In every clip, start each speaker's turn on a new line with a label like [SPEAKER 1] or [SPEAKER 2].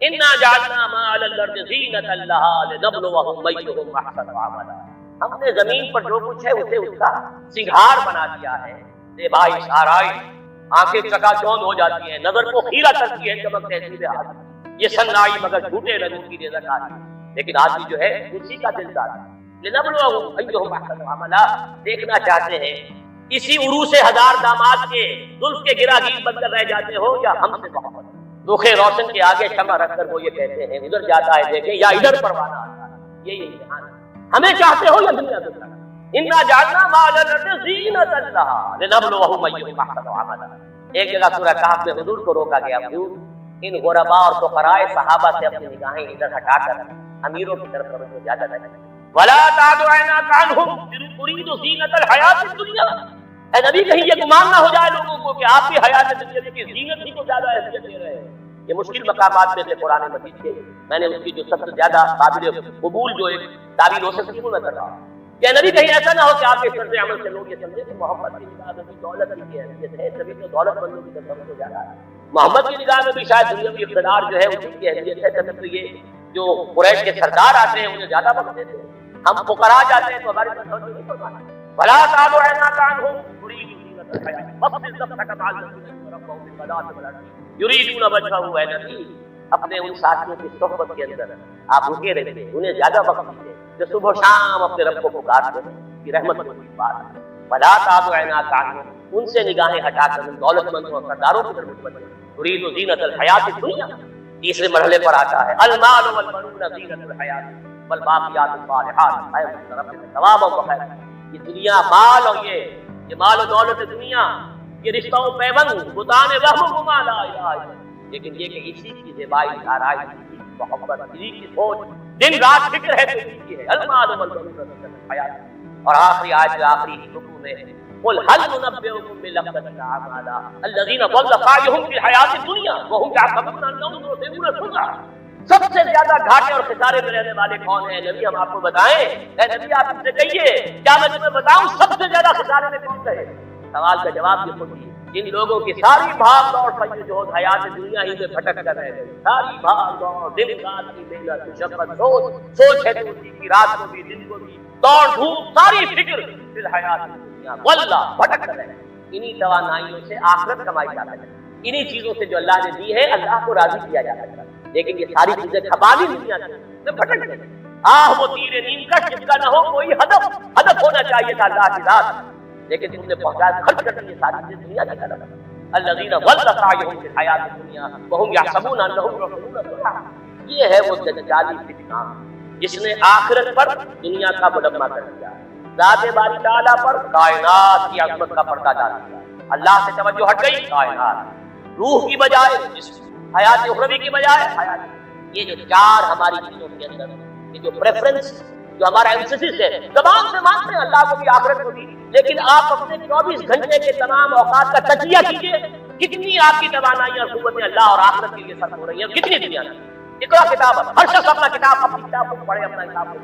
[SPEAKER 1] انا جعلنا ما علی الارض زینۃ لها لنبلوہم ایہم احسن عملا، ہم نے زمین پر جو کچھ ہے اسے اس کا سنگھار بنا دیا ہے، زیبائش آرائش، آنکھیں چکا چوند ہو جاتی ہیں، نظر کو خیرہ کرتی ہے چمک تہذیب حال، یہ سنائی مگر جھوٹے لوگوں کی رزق آتی، لیکن آدمی جو ہے اسی کا دل دادا لنبلوہم ایہم احسن عملا، دیکھنا چاہتے ہیں اسی عروس ہزار داماد کے زلف کے گرا گیر بن کر رہ جاتے ہو یا ہم سے محبت، رخ روشن کے آگے شمع رکھ کر وہ یہ کہتے ہیں ادھر جاتا ہے دیکھیں یا ادھر پروانہ آتا ہے، یہی امتحان ہے، ہمیں چاہتے ہو یا دنیا کو چاہتے ہو۔ انا جعلنا ما علی الارض زینۃ لها لنبلوہم ایہم احسن عملا۔ ایک جگہ سورہ کہف میں حضور کو روکا گیا، حضور ان غرباء اور فقراء صحابہ سے اپنی نگاہیں ادھر ہٹا کر امیروں کی طرف توجہ زیادہ کریں، ولا تعد عیناک عنہم ترید زینۃ الحیاۃ الدنیا۔ اے نبی کہیں یہ گمان نہ ہو جائے لوگوں کو کہ آپ بھی حیات دنیا کی زینت ہی کو زیادہ اہمیت دے رہے ہیں۔ یہ مشکل مقامات میں سے قرآن مجید کے میں نے اس کی جو سب سے زیادہ قابل قبول جو ایک تعبیر ہو سکتی ہے میں کر رہا ہوں کہ نبی کہیں ایسا نہ ہو کہ آپ کے طرز عمل سے لوگ یہ سمجھے کہ محمد کی نگاہ میں بھی دولت کی اہمیت ہے، تبھی تو دولت مندوں کی طرف سے زیادہ ہے، محمد کی نگاہ میں بھی شاید دنیاوی اقتدار جو ہے اسی کی اہمیت ہے، تبھی تو یہ جو قریش کے سردار آتے ہیں انہیں زیادہ وقت دیتے ہیں، ہم فقراء جاتے ہیں تو ہماری طرف توجہ نہیں فرماتے۔ ولا تعد عیناک عنہم ترید زینۃ الحیاۃ واصبر نفسک مع الذین ربهم بالغداۃ والعشی یریدون وجهه، اے نبی اپنے ان ساتھیوں کی صحبت کے اندر آپ رکے رہتے، انہیں زیادہ وقت دیتے جو صبح و شام اپنے رب کو پکارتے ہیں کہ رحمت کی بات۔ ولا تعد عیناک عنہم، ان سے نگاہیں ہٹا کر ان دولت مندوں اور سرداروں کی طرف متوجہ، ترید زینۃ الحیاۃ الدنیا۔ تیسرے مرحلے پر آتا ہے المال والبنون زینۃ الحیاۃ والباقیات الصالحات خیر عند ربک ثوابا وخیر۔ یہ دنیا مال اور یہ مال و دولت دنیا، یہ رشتہ و پیوند بتانے وہم گما لا الہ الا، لیکن یہ کہ اسی کی زیبائی آرائش، اسی کی محبت، اسی کی سوچ دن رات فکر ہے تو اسی کی ہے المال والبنون زینۃ الحیاۃ۔ اور آخری آیت آخری رکوع میں قل هل ننبئکم بالاخسرین اعمالا الذین ضل سعیهم فی الحیاۃ الدنیا وهم یحسبون انهم یحسنون صنعا۔ سب سے زیادہ گھاٹے اور خسارے میں رہنے والے کون ہیں؟ نبی ہم آپ کو بتائیں، اے نبی آپ ان سے کہیے کیا میں تمہیں بتاؤں سب سے زیادہ خسارے میں کون رہے؟ سوال کا جواب یہ خود ہی جن لوگوں کی ساری بھاگ دوڑ فجر جہد حیات دنیا ہی میں بھٹک کر رہے، ساری بھاگ دوڑ دن رات کی محنت مشقت سوچ ہے تو اسی کی رات کو بھی دن کو بھی دوڑ دھوپ ساری فکر فی الحیات دنیا واللہ بھٹک کر رہے، انہی توانائیوں سے آخرت کمائی جا سکتی، انہی چیزوں سے جو اللہ نے دی ہے اللہ کو راضی کیا جا سکتا ہے، لیکن یہ ساری چیزیں کھپا دی دنیا میں بھٹک گئے۔ وہ تیر نیم کش جس کا نہ ہو کوئی ہدف ہونا چاہیے تھا اللہ کی ذات، لیکن تم نے پہنچا خرچ کر دی ساری چیزیں دنیا کی طرف۔ الذین ضل سعیهم فی الحیات الدنیا وهم یحسبون انهم یحسنون صنعا، یہ ہے وہ دجالی فتنہ جس نے آخرت پر دنیا کا ملمہ کر دیا، ذات باری تعالیٰ پر کائنات کی عظمت کا پردہ ڈال دیا، اللہ سے توجہ ہٹ گئی، کائنات روح کی بجائے جسم، حیات اخروی کی بجائے حیات، یہ جو چار ہماری چیزوں کے اندر یہ جو پریفرنس جو ہمارا ایمفیسس ہے، زبان سے مانتے ہیں اللہ کو بھی آخرت کو بھی، لیکن آپ اپنے 24 گھنٹے کے تمام اوقات کا تجزیہ کیجئے، کتنی آپ کی توانائی اور قوتیں اللہ اور آخرت کے لیے صرف ہو رہی ہیں، کتنی دنیا میں اقرا کتاب، ہر شخص اپنا کتاب اپنی کتاب کو پڑھے، اپنا حساب کو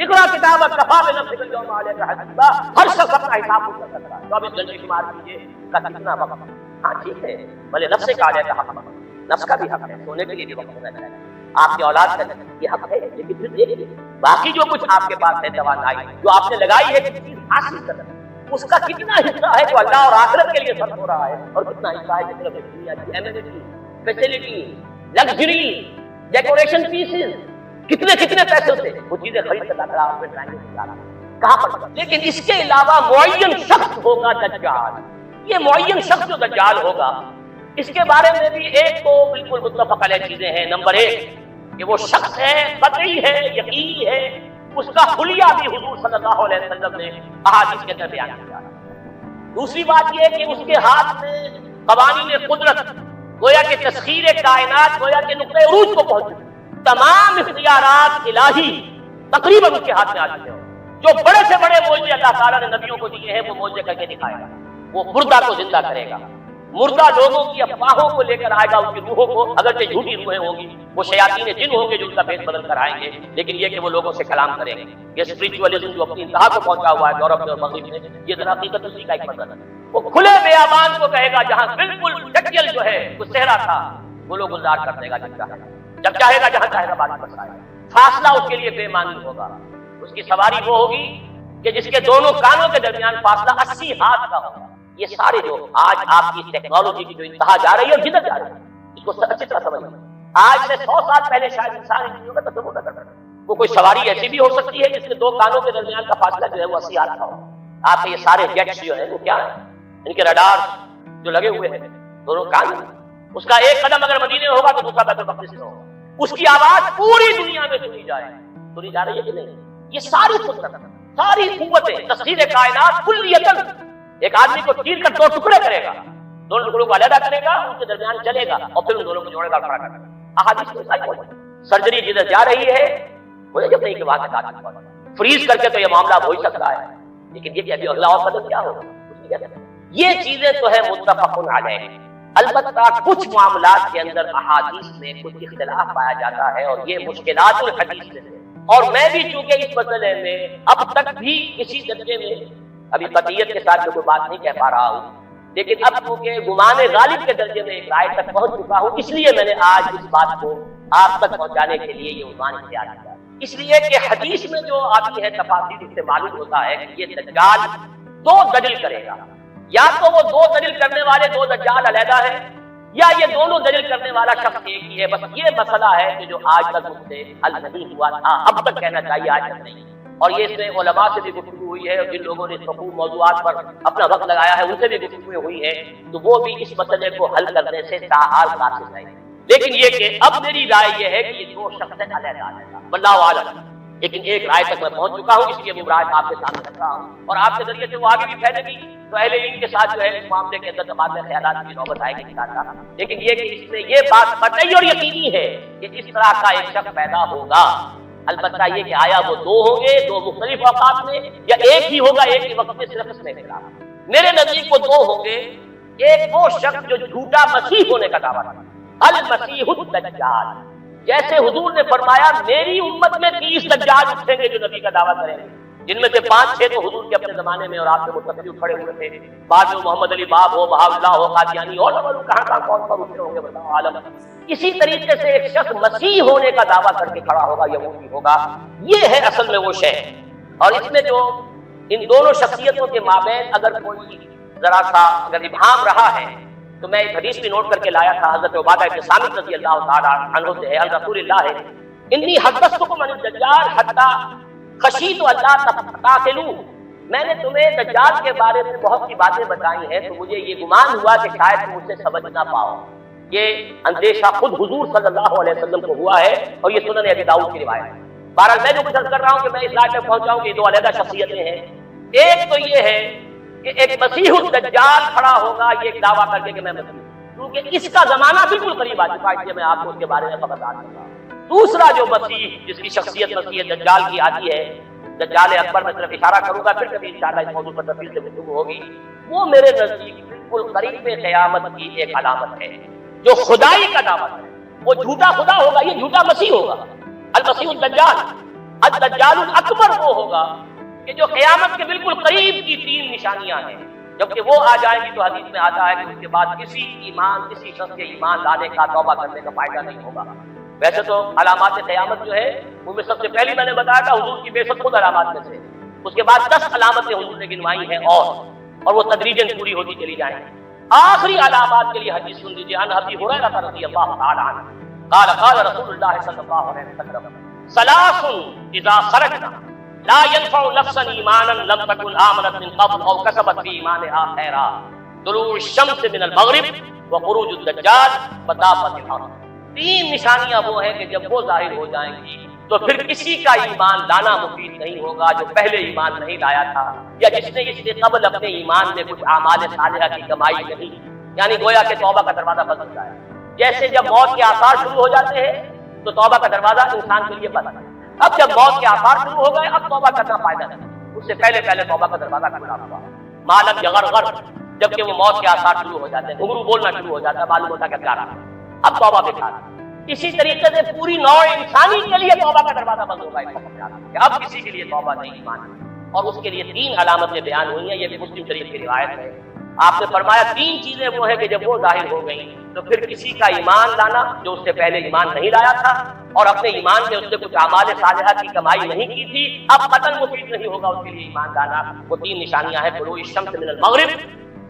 [SPEAKER 1] اقرا کتاب کفا بنفسک اليوم علیک حسیبا، ہر شخص اپنا حساب کو کر سکتا ہے، 24 گھنٹے شمار کیجئے کا کتنا وقت، ہاں ٹھیک ہے بھلے نفس کا علیہ کا حق، نفس کا بھی حق ہے، سونے کے لیے بھی وقت ہونا چاہیے، آپ کی اولاد کا یہ حق ہے، لیکن پھر دیکھیے باقی جو کچھ آپ کے پاس ہے توانائی جو آپ نے لگائی ہے کسی چیز حاصل کرنا، اس کا کتنا حصہ ہے جو اللہ اور آخرت کے لیے صرف ہو رہا ہے، اور کتنا حصہ ہے جو صرف دنیا کی ایمینٹی، فیسلٹی، لگژری، ڈیکوریشن پیسز، کتنے پیسوں سے وہ چیزیں خرید کر لا آپ کہاں پر۔ لیکن اس کے علاوہ معین شخص ہوگا دجال، یہ معین شخص جو دجال ہوگا اس کے بارے میں بھی ایک تو بالکل متفق علیہ چیزیں ہیں۔ نمبر 1 کہ وہ شخص ہے، قطعی ہے، یقینی ہے، اس کا خلیہ بھی حضور صلی اللہ علیہ وسلم نے احادیث کے اندر بیان کیا۔ دوسری بات یہ کہ اس کے ہاتھ میں قوانین قدرت، گویا کہ تسخیر کائنات، گویا کہ نقطۂ عروج کو پہنچے، تمام اختیارات الہی تقریباً اس کے ہاتھ میں آ چکے ہوں۔ جو بڑے سے بڑے معجزے اللہ تعالیٰ نے نبیوں کو دیے ہیں وہ معجزے کر کے دکھائے گا، وہ مردہ کو زندہ کرے گا، مردہ لوگوں کی افواہوں کو لے کر آئے گا، ان کی روحوں کو، اگرچہ جھوٹی روحیں ہوں گی، وہ شیاطین جن ہوں گے جو ان کا بھید بدل کر آئیں گے، لیکن یہ کہ وہ لوگوں سے کلام کریں گے۔ یہ اسپرچوئلزم جو اپنی انتہا کو پہنچا ہوا ہے یورپ میں اور مغرب میں، یہ ذرا حقیقت اسی کا ایک مظہر ہے۔ وہ کھلے بیابان کو کہے گا جہاں بالکل ڈٹیل جو ہے وہ صحرا تھا، وہ لوگ گلزار کر دے گا جن کا ہے۔ جب چاہے گا جہاں چاہے گا بات برسائے گا. فاصلہ اس کے لیے بے معنی ہوگا. اس کی سواری وہ ہوگی کہ جس کے دونوں کانوں کے درمیان فاصلہ 80 ہاتھ کا ہوگا. یہ سارے جو آج آپ کی ٹیکنالوجی کی جو انتہا جا رہی ہے اور جدھر جا رہی ہے اس کو اچھی طرح سمجھیں. آج سے 100 سال پہلے شاید انسان ان چیزوں کا تصور نہ کرتا. وہ کوئی سواری ایسی بھی ہو سکتی ہے جس کے 2 کانوں کے درمیان کا فاصلہ جو ہے وہ 80 ہاتھ کا ہو. آپ کے یہ سارے جیٹس جو ہیں وہ کیا ہیں؟ ان کے رڈار جو لگے ہوئے ہیں دونوں کان. اس کا ایک قدم اگر مدینے میں ہوگا تو دوسرا بیت المقدس میں ہوگا. اس کی آواز پوری دنیا میں سنی جا رہی ہے کہ نہیں؟ یہ ساری قدرت، ساری قوتیں، تسخیر کائنات کلیتاً ایک آدمی کو چیر کر 2 ٹکڑے کرے گا، دونوں ٹکڑوں کو علیحدہ کرے گا، ان کے درمیان چلے گا اور پھر ان دونوں کو جوڑے گا، کھڑا کرے گا. احادیث میں صحیح ہے. سرجری جدھر جا رہی ہے وہ جب نہیں کہ بات ہے فریز کر کے تو یہ معاملہ ہو ہی سکتا ہے، لیکن یہ کہ ابھی اگلا اور قدم کیا ہوگا. یہ چیزیں تو ہے متفق علیہ. البتہ کچھ معاملات کے اندر احادیث میں کچھ اختلاف پایا جاتا ہے اور یہ مشکلات الحدیث میں ہے. اور میں بھی چونکہ اس مسئلے میں اب تک بھی کسی درجے میں ابھی قطعیت کے ساتھ جو کوئی بات نہیں کہہ پا رہا ہوں، لیکن اب چونکہ گمان غالب کے درجے میں ایک رائے تک پہنچ چکا ہوں، اس لیے میں نے آج اس بات کو آپ تک پہنچانے کے لیے یہ عنوان اختیار کیا. اس لیے کہ حدیث میں جو آتی ہے تفاصیل اس سے معلوم ہوتا ہے کہ یہ دجال 2 دلیل کرے گا. یا تو وہ 2 دلیل کرنے والے 2 دجال علیحدہ ہیں، یا یہ دونوں دلیل کرنے والا شخص ایک ہی ہے. بس یہ مسئلہ ہے کہ جو آج تک اس سے حل نہیں ہوا تھا، اب تک کہنا چاہیے آج تک نہیں. اور یہ اس میں علماء سے بھی گفتگو ہوئی ہے اور جن لوگوں نے اس مفہوم موضوعات پر اپنا وقت لگایا ہے ان سے بھی گفتگو ہوئی ہے، تو وہ بھی اس مسئلے کو حل کرنے سے تاحال قاصر رہے. لیکن یہ کہ اب میری رائے یہ ہے کہ یہ 2 شخص علیحدہ علیحدہ واللہ اعلم. لیکن ایک رائے تک میں پہنچ چکا ہوں، اس لیے وہ رائے آپ کے سامنے رکھ رہا ہوں اور آپ کے ذریعے سے وہ آگے بھی پھیلے گی تو اہل علم کے ساتھ جو ہے اس معاملے کے اندر تبادلہ خیالات کی نوبت آئے گی. لیکن یہ کہ اس میں یہ بات قطعی اور یقینی ہے کہ اس طرح کا ایک شخص پیدا ہوگا. البتہ یہ کہ آیا وہ 2 ہوں گے 2 مختلف اوقات میں یا ایک ہی ہوگا ایک ہی وقت میں، صرف اس میں اختلاف. میرے نزدیک وہ 2 ہوں گے. ایک وہ شخص جو جھوٹا مسیح ہونے کا دعویٰ کرتا ہے، المسیح الدجال. جیسے حضور نے فرمایا میری امت میں 30 دجال اٹھیں گے جو نبی کا دعویٰ کریں گے، جن میں سے 5-6 تو حضور کے اپنے زمانے میں اور آپ کے متصل کھڑے ہوئے تھے. بعد میں محمد علی باب ہو، بہاء اللہ ہو، قادیانی اور کہاں کون پر اٹھے ہوں گے بتاؤ عالم. اسی طریقے سے ایک شخص مسیح ہونے کا دعویٰ کر کے کھڑا ہوگا، یہودی ہوگا. یہ ہے اصل میں وہ شے. اور اس میں جو ان دونوں شخصیتوں کے مابین اگر کوئی ذرا سا اگر ابہام رہا ہے تو میں ایک حدیث بھی نوٹ کر کے لایا تھا. حضرت عبادہ بن صامت رضی اللہ تعالیٰ عنہ سے ہے، رسول اللہ ہے انی حدثتکم عن الدجال حتی خشیت اللہ تقتلوا. میں نے تمہیں دجال کے بارے میں بہت سی باتیں بتائی ہیں تو مجھے یہ گمان ہوا کہ شاید تم اسے سمجھ نہ پاؤ. یہ اندیشہ خود حضور صلی اللہ علیہ وسلم کو ہوا ہے اور یہ سنن ابی داؤد کی روایت ہے. بہرحال میں جو کچھ عرض کر رہا ہوں کہ میں اس رائے تک پہنچا ہوں کہ یہ 2 علیحدہ شخصیتیں ہیں. ایک تو یہ ہے کہ ایک مسیح الدجال کھڑا ہوگا یہ ایک دعویٰ کر کے کہ میں مسیح، کیونکہ اس کا زمانہ بالکل قریب آ چکا ہے، اس لیے میں آپ کو اس کے بارے میں خبردار کرتا ہوں. دوسرا جو مسیح جس کی شخصیت مسیح دجال کی آتی ہے، دجال اکبر میں صرف اشارہ کروں گا، پھر کبھی انشاءاللہ اس موضوع پر تفصیل سے گفتگو ہوگی. وہ میرے نزدیک بالکل قریب قیامت کی ایک علامت ہے. جو خدائی کا دعویٰ ہے وہ جھوٹا خدا ہوگا، یہ جھوٹا مسیح ہوگا. المسیح الدجال الدجال الاکبر وہ ہوگا کہ جو قیامت کے بالکل قریب کی 3 نشانیاں ہیں. جبکہ وہ آ جائیں گی تو حدیث میں آتا ہے کہ اس کے بعد کسی شخص کے ایمان لانے کا توبہ کرنے کا فائدہ نہیں ہوگا. ویسے تو علامات قیامت جو ہے ان میں سب سے پہلی میں نے بتایا تھا حضور کی بعثت خود علامات میں سے. اس کے بعد 10 علامتیں حضور نے گنوائی ہیں اور وہ تدریجاً پوری ہوتی چلی جائیں گی. آخری علامات کے لیے حدیث سن لیجیے. عن ابی ہریرہ رضی اللہ تعالی عنہ قال قال رسول اللہ صلی اللہ علیہ وسلم ثلاث اذا خرجنا لا ينفع نفسا ایمانا لم تكن آمنت من قبل او كسبت في ایمانها خیرا طلوع الشمس من المغرب وخروج الدجال ودابۃ الارض. 3 نشانیاں وہ ہیں کہ جب وہ ظاہر ہو جائیں گی تو پھر کسی کا ایمان لانا مفید نہیں ہوگا جو پہلے ایمان نہیں لایا تھا یا جس نے اس سے قبل اپنے ایمان میں کچھ اعمال صالحہ کی کمائی نہیں. یعنی گویا کہ توبہ کا دروازہ بند ہوتا ہے. جیسے جب موت کے آثار شروع ہو جاتے ہیں تو توبہ کا دروازہ انسان کے لیے بند ہے. اب جب موت کے آثار شروع ہو گئے اب توبہ کرنا فائدہ نہیں. اس سے پہلے توبہ کا دروازہ کھلا ہوا. معلوم یغرغر جبکہ وہ موت کے آثار شروع ہو جاتے ہیں، گھنگرو بولنا شروع ہو جاتا ہے، معلوم ہوتا ہے کہ کیا رہا اب توبہ بیکار. اسی طریقے سے پوری نوع انسانی کے لیے توبہ کا دروازہ بند ہوگا کہ اب کسی کے لیے توبہ نہیں ایمان. اور اس کے لیے 3 علامتیں بیان ہوئی ہیں. یہ بھی مسلم شریف کی روایت ہے. آپ نے فرمایا 3 چیزیں وہ ہیں کہ جب وہ ظاہر ہو گئیں تو پھر کسی کا ایمان لانا جو اس سے پہلے ایمان نہیں لایا تھا اور اپنے ایمان میں اس نے کچھ اعمال صالحہ کی کمائی نہیں کی تھی، اب قتل مفید نہیں ہوگا اس کے لیے ایمان لانا۔ وہ 3 نشانیاں ہیں: طلوع الشمس من المغرب،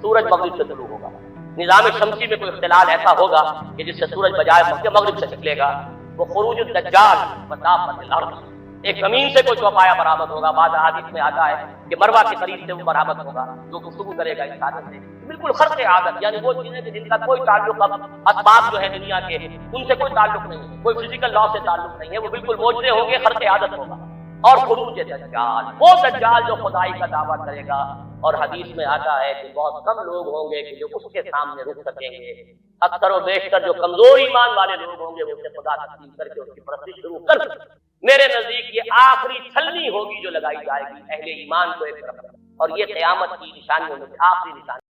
[SPEAKER 1] سورج مغرب سے طلوع ہوگا۔ نظام شمسی میں کوئی اختلال ایسا ہوگا کہ جس سے سورج بجائے مغرب سے نکلے گا۔ وہ خروج الدجال وطامت الارض، ایک زمین سے کوئی چوپایا برآمد ہوگا۔ بعض احادیث میں آتا ہے کہ مروہ کے قریب سے وہ برآمد ہوگا جو گفتگو کرے گا اس حادثے سے، بالکل خرق عادت، یعنی وہ چیزیں کہ جن کا کوئی تعلق اب اسباب جو ہے دنیا کے ان سے کوئی تعلق نہیں ہے، کوئی فزیکل لا سے تعلق نہیں ہے، وہ بالکل معجزے ہوں گے، خرق عادت ہوگا۔ اور خروج دجال، وہ دجال جو خدائی کا دعویٰ کرے گا، اور حدیث میں آتا ہے کہ بہت کم لوگ ہوں گے کہ جو اس کے سامنے رک سکیں گے، اکثر و بیشتر جو کمزور ایمان والے لوگ ہوں گے وہ اسے خدا تسلیم کر کے اس کی پرستش شروع کر سکیں۔ میرے نزدیک یہ آخری چھلنی ہوگی جو لگائی جائے گی اہل ایمان کو ایک طرف، اور یہ قیامت کی نشانیوں میں سے آخری نشانی۔